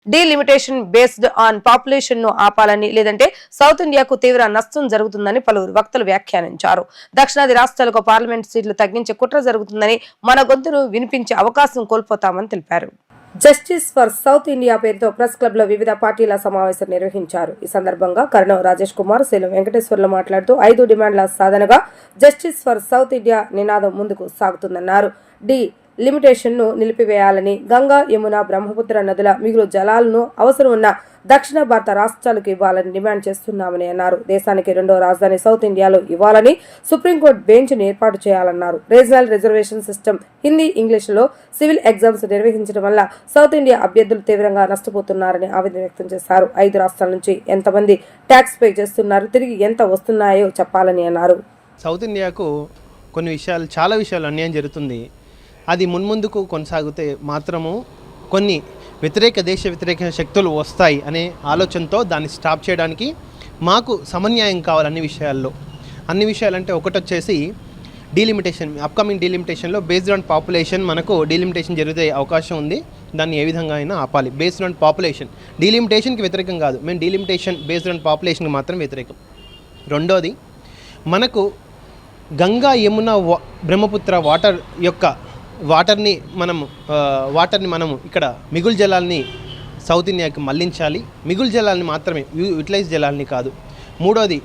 Delimitation based on population ను ఆపాలని లేదంటే సౌత్ ఇండియాకు తీవ్ర నష్టం జరుగుతుందని పలువురు వక్తలు వ్యాఖ్యానించారు. దక్షిణాది రాష్ట్రాలకు పార్లమెంట్ సీట్లు తగ్గించే కుట్ర జరుగుతుందని, మన గొంతును వినిపించే అవకాశం కోల్పోతామని తెలిపారు. జస్టిస్ ఫర్ సౌత్ ఇండియా పేరుతో ప్రెస్ క్లబ్ లో వివిధ పార్టీల సమావేశం నిర్వహించారు. ఈ సందర్భంగా కర్ణం రాజేష్ కుమార్, శీలం వెంకటేశ్వర్లు మాట్లాడుతూ 5 డిమాండ్ల సాధనగా జస్టిస్ ఫర్ సౌత్ ఇండియా నినాదం ముందుకు సాగుతుందన్నారు. లిమిటేషన్ ను నిలిపివేయాలని, గంగా, యమున, బ్రహ్మపుత్ర నదుల మిగులు జలాలను అవసరం ఉన్న దక్షిణ భారత రాష్ట్రాలకు ఇవ్వాలని డిమాండ్ చేస్తున్నామని అన్నారు. దేశానికి 2వ రాజధాని సౌత్ ఇండియాలో ఇవ్వాలని సుప్రీంకోర్టు బెంచ్ ను ఏర్పాటు చేయాలన్నారు. రీజనల్ రిజర్వేషన్ సిస్టమ్ హిందీ, ఇంగ్లీషులో సివిల్ ఎగ్జామ్స్ నిర్వహించడం వల్ల సౌత్ ఇండియా అభ్యర్థులు తీవ్రంగా నష్టపోతున్నారని ఆవేదన వ్యక్తం చేశారు. 5 రాష్ట్రాల నుంచి ఎంతమంది ట్యాక్స్ పే చేస్తున్నారు, తిరిగి ఎంత వస్తున్నాయో చెప్పాలని అన్నారు. సౌత్ ఇండియాకు చాలా విషయాలు అన్యాయం జరుగుతుంది. అది మున్ముందుకు కొనసాగితే మాత్రము కొన్ని దేశ వ్యతిరేక శక్తులు వస్తాయి అనే ఆలోచనతో దాన్ని స్టాప్ చేయడానికి మాకు సమన్యాయం కావాలి అన్ని విషయాలంటే ఒకటి వచ్చేసి డీలిమిటేషన్. అప్కమింగ్ డీలిమిటేషన్లో బేస్డ్ ఆన్ పాపులేషన్ మనకు డీలిమిటేషన్ జరిగే అవకాశం ఉంది. దాన్ని ఏ విధంగా అయినా ఆపాలి. బేస్డ్ ఆన్ పాపులేషన్, డీలిమిటేషన్కి వ్యతిరేకం కాదు, మేము డీలిమిటేషన్ బేస్డ్ ఆన్ పాపులేషన్కి మాత్రం వ్యతిరేకం. రెండోది, మనకు గంగా, యమున, బ్రహ్మపుత్ర వాటర్ని మనము ఇక్కడ మిగులు జలాల్ని సౌత్ ఇండియాకి మళ్లించాలి. మిగులు జలాల్ని మాత్రమే, యూటిలైజ్ జలాల్ని కాదు. మూడోది,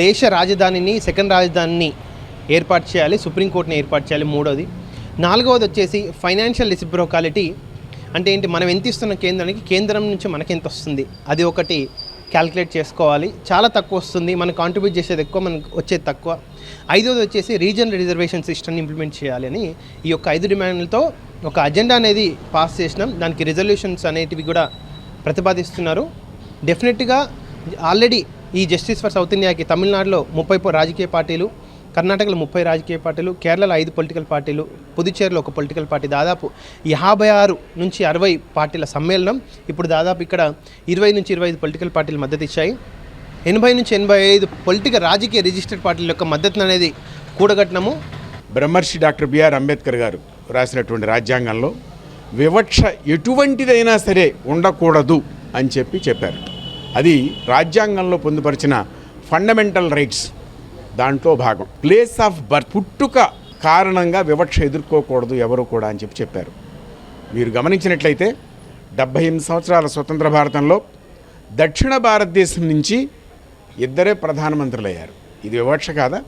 దేశ రాజధానిని, సెకండ్ రాజధానిని ఏర్పాటు చేయాలి, సుప్రీంకోర్టుని ఏర్పాటు చేయాలి. మూడోది. నాలుగవది వచ్చేసి ఫైనాన్షియల్ రెసిప్రోకాలిటీ. అంటే ఏంటి, మనం ఎంత ఇస్తున్న కేంద్రానికి, కేంద్రం నుంచి మనకి ఎంత వస్తుంది, అది ఒకటి క్యాల్కులేట్ చేసుకోవాలి. చాలా తక్కువ వస్తుంది, మనం కాంట్రిబ్యూట్ చేసేది ఎక్కువ, మనకు వచ్చేది తక్కువ. 5వది వచ్చేసి రీజనల్ రిజర్వేషన్ సిస్టమ్ని ఇంప్లిమెంట్ చేయాలి అని ఈ యొక్క 5 డిమాండ్లతో ఒక అజెండా అనేది పాస్ చేసినాం. దానికి రిజల్యూషన్స్ అనేటివి కూడా ప్రతిపాదిస్తున్నారు. డెఫినెట్గా ఆల్రెడీ ఈ జస్టిస్ ఫర్ సౌత్ ఇండియాకి తమిళనాడులో 30 రాజకీయ పార్టీలు, కర్ణాటకలో 30 రాజకీయ పార్టీలు, కేరళలో 5 పొలిటికల్ పార్టీలు, పుదుచ్చేరిలో 1 పొలిటికల్ పార్టీ, దాదాపు 56 నుంచి 60 పార్టీల సమ్మేళనం. ఇప్పుడు దాదాపు ఇక్కడ 20 నుంచి 25 పొలిటికల్ పార్టీలు మద్దతు ఇచ్చాయి. 80 నుంచి 85 రాజకీయ రిజిస్టర్డ్ పార్టీల యొక్క మద్దతు అనేది కూడగట్టినము. బ్రహ్మర్షి డాక్టర్ బిఆర్ అంబేద్కర్ గారు రాసినటువంటి రాజ్యాంగంలో వివక్ష ఎటువంటిదైనా సరే ఉండకూడదు అని చెప్పారు. అది రాజ్యాంగంలో పొందుపరిచిన ఫండమెంటల్ రైట్స్ దాంట్లో భాగం. ప్లేస్ ఆఫ్ బర్త్, పుట్టుక కారణంగా వివక్ష ఎదుర్కోకూడదు ఎవరు కూడా అని చెప్పారు. మీరు గమనించినట్లయితే 78 సంవత్సరాల స్వతంత్ర భారతంలో దక్షిణ భారతదేశం నుంచి 2 ప్రధానమంత్రులు అయ్యారు. ఇది వివక్ష కాదా?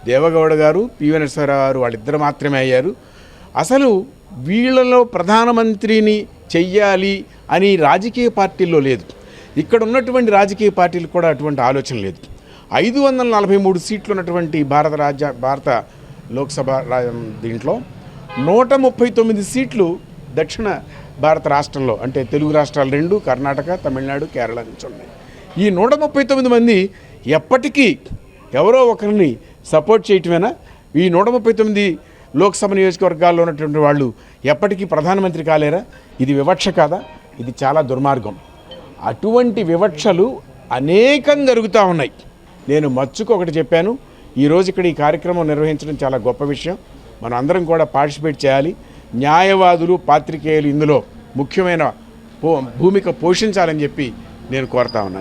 దేవగౌడ గారు, పివి నరసింహారావు గారు, వాళ్ళిద్దరు మాత్రమే అయ్యారు. అసలు వీళ్ళలో ప్రధానమంత్రిని చెయ్యాలి అని రాజకీయ పార్టీల్లో లేదు. ఇక్కడ ఉన్నటువంటి రాజకీయ పార్టీలు కూడా అటువంటి ఆలోచన లేదు. 543 సీట్లు ఉన్నటువంటి భారత లోక్సభ దీంట్లో 139 సీట్లు దక్షిణ భారత రాష్ట్రంలో, అంటే తెలుగు రాష్ట్రాలు 2, కర్ణాటక, తమిళనాడు, కేరళ నుంచి ఉన్నాయి. ఈ 139 మంది ఎప్పటికీ ఎవరో ఒకరిని సపోర్ట్ చేయటమేనా? ఈ 139 లోక్సభ నియోజకవర్గాల్లో ఉన్నటువంటి వాళ్ళు ఎప్పటికీ ప్రధానమంత్రి కాలేరా? ఇది వివక్ష కాదా? ఇది చాలా దుర్మార్గం. అటువంటి వివక్షలు అనేకం జరుగుతూ ఉన్నాయి. నేను మచ్చుకు ఒకటి చెప్పాను. ఈరోజు ఇక్కడ ఈ కార్యక్రమం నిర్వహించడం చాలా గొప్ప విషయం. మనం అందరం కూడా పార్టిసిపేట్ చేయాలి. న్యాయవాదులు, పాత్రికేయులు ఇందులో ముఖ్యమైన భూమిక పోషించాలని చెప్పి నేను కోరుతా ఉన్నాను.